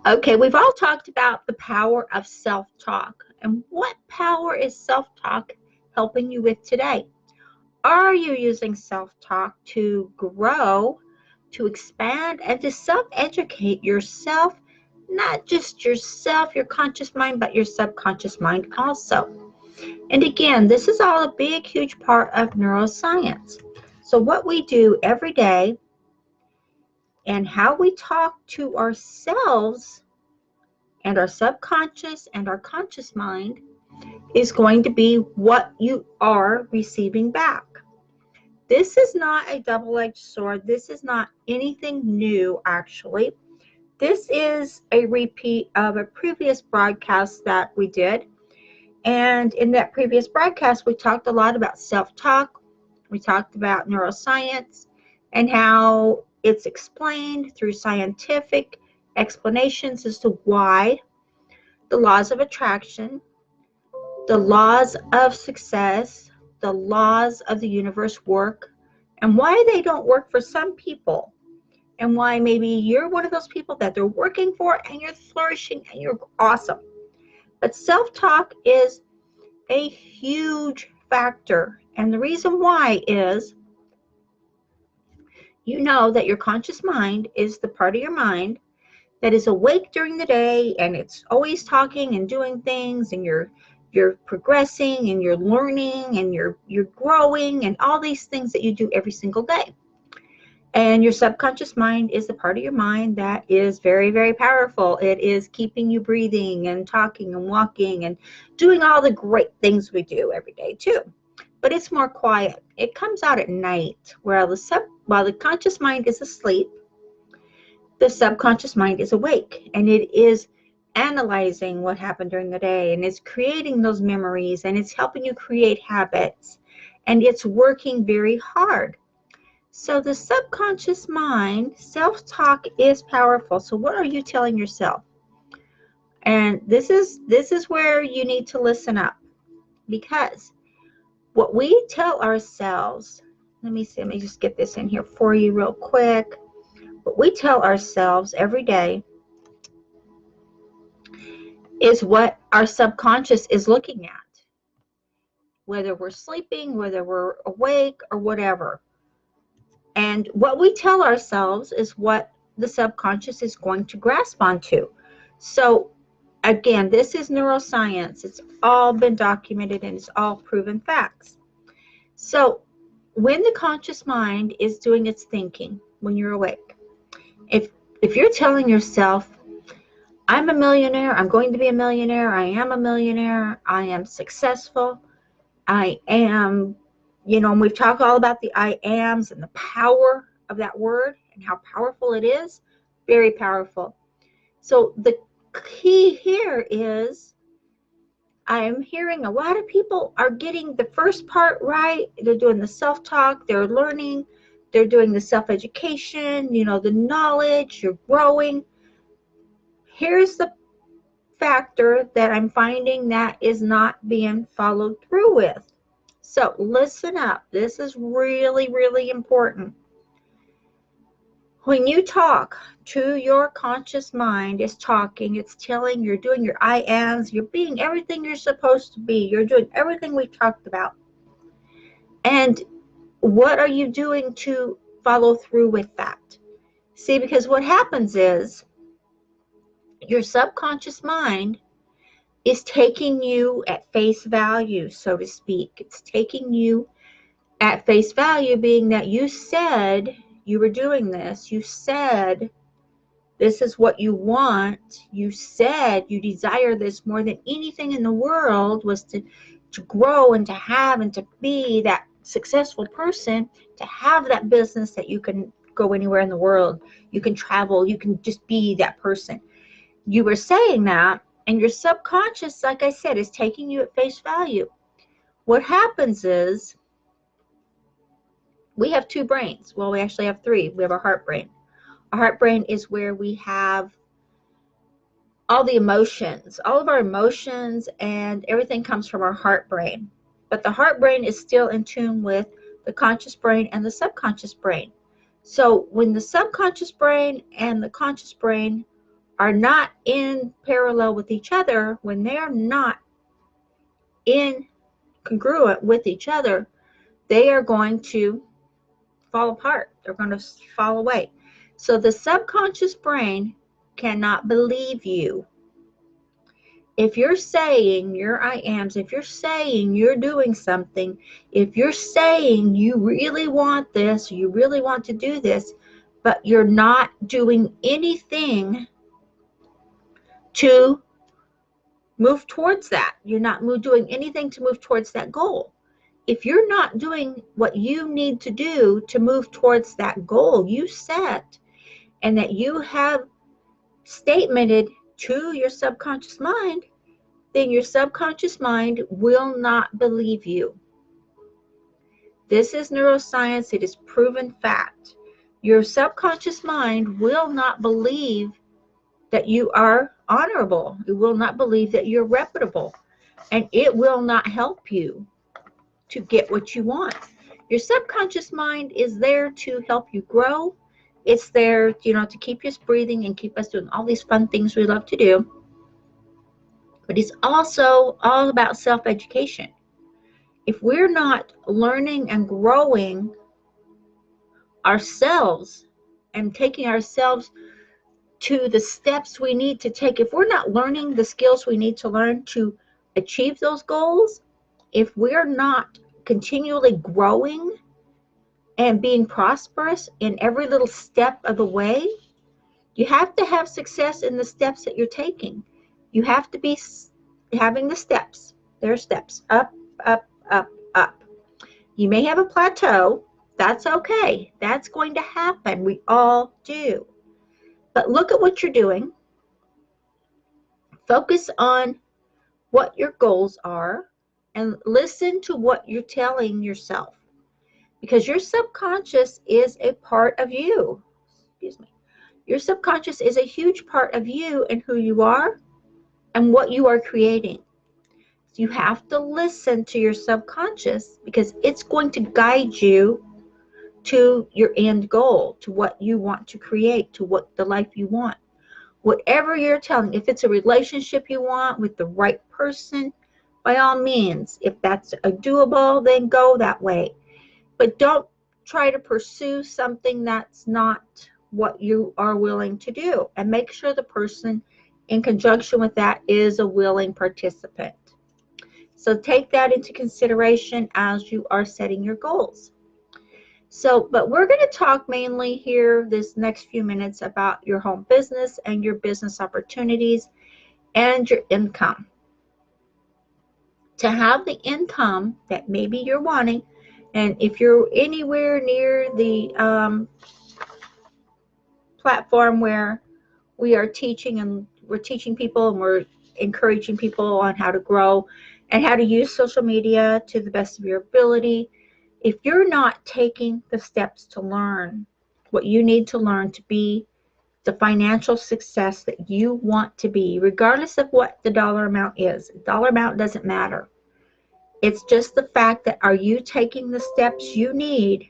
Okay, we've all talked about the power of self-talk. And what power is self-talk helping you with today? Are you using self-talk to grow, to expand, and to self-educate yourself? Not just yourself, your conscious mind, but your subconscious mind also. And again, this is all a big, huge part of neuroscience. So what we do every day and how we talk to ourselves and our subconscious and our conscious mind is going to be what you are receiving back. This is not a double-edged sword. This is not anything new, actually. This is a repeat of a previous broadcast that we did. And in that previous broadcast, we talked a lot about self-talk. We talked about neuroscience and how it's explained through scientific explanations as to why the laws of attraction, the laws of success, the laws of the universe work, and why they don't work for some people, and why maybe you're one of those people that they're working for and you're flourishing and you're awesome. But self-talk is a huge factor, and the reason why is you know that your conscious mind is the part of your mind that is awake during the day, and it's always talking and doing things, and you're progressing and you're learning and you're growing and all these things that you do every single day. And your subconscious mind is the part of your mind that is very, very powerful. It is keeping you breathing and talking and walking and doing all the great things we do every day too. But it's more quiet. It comes out at night, while the conscious mind is asleep, the subconscious mind is awake, and it is analyzing what happened during the day, and it's creating those memories, and it's helping you create habits, and it's working very hard. So the subconscious mind, self-talk is powerful. So what are you telling yourself? And this is where you need to listen up, because what we tell ourselves, let me just get this in here for you real quick. What we tell ourselves every day is what our subconscious is looking at, whether we're sleeping, whether we're awake, or whatever. And what we tell ourselves is what the subconscious is going to grasp onto. So again, this is neuroscience. It's all been documented and it's all proven facts. So when the conscious mind is doing its thinking, when you're awake, if you're telling yourself, I'm a millionaire, I'm going to be a millionaire, I am a millionaire, I am successful, I am, and we've talked all about the I ams and the power of that word and how powerful it is, very powerful. So the key here is, I'm hearing a lot of people are getting the first part right. They're doing the self-talk, they're learning, they're doing the self-education, the knowledge, you're growing. Here's the factor that I'm finding that is not being followed through with. So listen up. This is really, really important. When you talk to your conscious mind, it's talking, it's telling, you're doing your I ams, you're being everything you're supposed to be, you're doing everything we talked about. And what are you doing to follow through with that? See, because what happens is your subconscious mind is taking you at face value, so to speak. It's taking you at face value, being that you said you were doing this. You said this is what you want. You said you desire this more than anything in the world, was to grow and to have and to be that successful person, to have that business that you can go anywhere in the world. You can travel. You can just be that person. You were saying that, and your subconscious, like I said, is taking you at face value. What happens is, we have two brains. Well, we actually have three. We have our heart brain. Our heart brain is where we have all the emotions, all of our emotions, and everything comes from our heart brain. But the heart brain is still in tune with the conscious brain and the subconscious brain. So when the subconscious brain and the conscious brain are not in parallel with each other, when they're not in congruent with each other, they are going to fall apart. They're going to fall away. So the subconscious brain cannot believe you. If you're saying your I ams, if you're saying you're doing something, if you're saying you really want this, you really want to do this, but you're not doing anything to move towards that, you're not doing anything to move towards that goal. If you're not doing what you need to do to move towards that goal you set and that you have statemented to your subconscious mind, then your subconscious mind will not believe you. This is neuroscience. It is proven fact. Your subconscious mind will not believe that you are honorable. It will not believe that you're reputable. And it will not help you to get what you want. Your subconscious mind is there to help you grow. It's there, to keep us breathing and keep us doing all these fun things we love to do. But it's also all about self-education. If we're not learning and growing ourselves and taking ourselves to the steps we need to take, if we're not learning the skills we need to learn to achieve those goals, if we're not continually growing and being prosperous in every little step of the way, you have to have success in the steps that you're taking. You have to be having the steps. There are steps. Up, up, up, up. You may have a plateau. That's okay. That's going to happen. We all do. But look at what you're doing. Focus on what your goals are and listen to what you're telling yourself. Because your subconscious is a part of you. Excuse me. Your subconscious is a huge part of you and who you are and what you are creating. So you have to listen to your subconscious because it's going to guide you to your end goal, to what you want to create, to what the life you want. Whatever you're telling, if it's a relationship you want with the right person, by all means, if that's doable, then go that way. But don't try to pursue something that's not what you are willing to do. And make sure the person in conjunction with that is a willing participant. So take that into consideration as you are setting your goals. But we're going to talk mainly here this next few minutes about your home business and your business opportunities and your income. To have the income that maybe you're wanting, and if you're anywhere near the platform where we are teaching and we're teaching people and we're encouraging people on how to grow and how to use social media to the best of your ability, if you're not taking the steps to learn what you need to learn to be the financial success that you want to be, regardless of what the dollar amount is, dollar amount doesn't matter. It's just the fact that are you taking the steps you need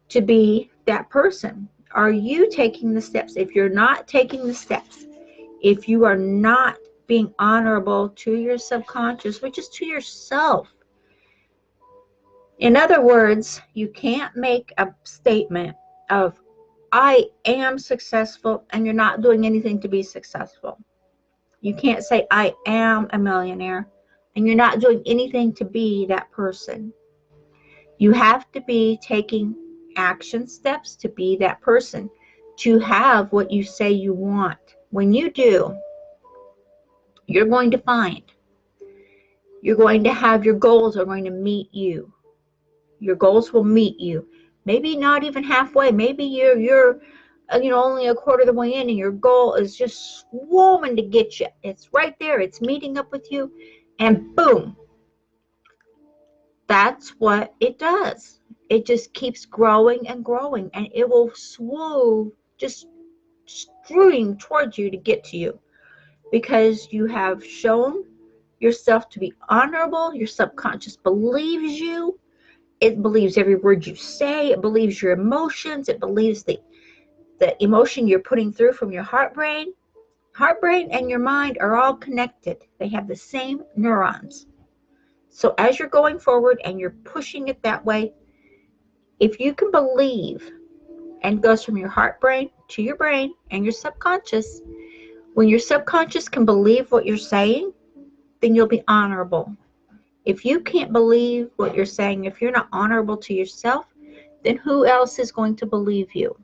to be that person? Are you taking the steps? If you're not taking the steps, if you are not being honorable to your subconscious, which is to yourself. In other words, you can't make a statement of, I am successful, and you're not doing anything to be successful. You can't say, I am a millionaire, and you're not doing anything to be that person. You have to be taking action steps to be that person, to have what you say you want. When you do, you're going to find, you're going to have, your goals are going to meet you. Your goals will meet you. Maybe not even halfway. Maybe you're only a quarter of the way in and your goal is just swarming to get you. It's right there. It's meeting up with you, and boom. That's what it does. It just keeps growing and growing, and it will swoop, just strewing towards you to get to you, because you have shown yourself to be honorable. Your subconscious believes you. It believes every word you say. It believes your emotions. It believes the emotion you're putting through from your heart brain and your mind are all connected. They have the same neurons. So as you're going forward and you're pushing it that way, if you can believe, and it goes from your heart brain to your brain and your subconscious, when your subconscious can believe what you're saying, then you'll be honorable. If you can't believe what you're saying, if you're not honorable to yourself, then who else is going to believe you?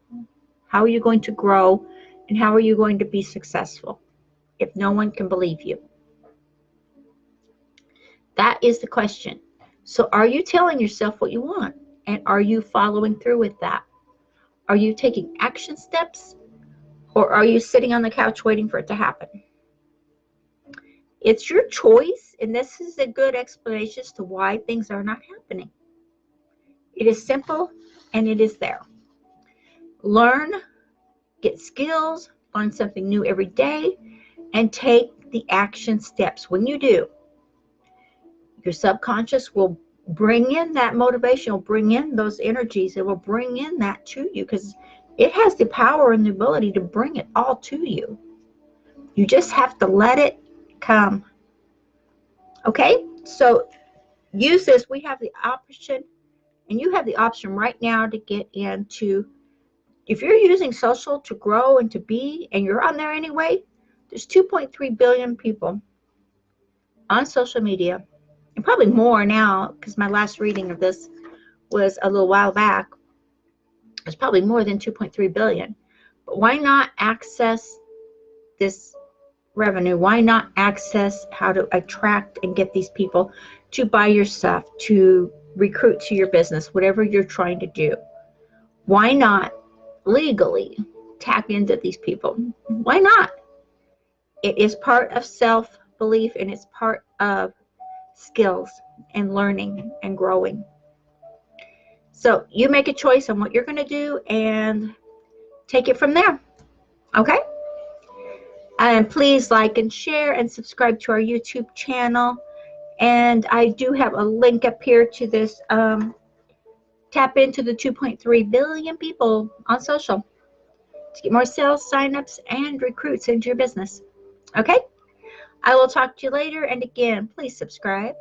How are you going to grow, and how are you going to be successful if no one can believe you? That is the question. So are you telling yourself what you want? And are you following through with that? Are you taking action steps? Or are you sitting on the couch waiting for it to happen? It's your choice, and this is a good explanation as to why things are not happening. It is simple, and it is there. Learn, get skills, learn something new every day, and take the action steps. When you do, your subconscious will bring in that motivation, will bring in those energies, it will bring in that to you because it has the power and the ability to bring it all to you. You just have to let it come. Okay? So use this. We have the option, and you have the option right now to get into, if you're using social to grow and to be, and you're on there anyway, there's 2.3 billion people on social media, and probably more now because my last reading of this was a little while back. There's probably more than 2.3 billion. But why not access this revenue? Why not access how to attract and get these people to buy your stuff, to recruit to your business, whatever you're trying to do? Why not legally tap into these people? Why not? It is part of self-belief, and it's part of skills and learning and growing. So you make a choice on what you're going to do and take it from there. Okay? And please like and share and subscribe to our YouTube channel. And I do have a link up here to this. Tap into the 2.3 billion people on social to get more sales, signups, and recruits into your business. Okay? I will talk to you later. And again, please subscribe.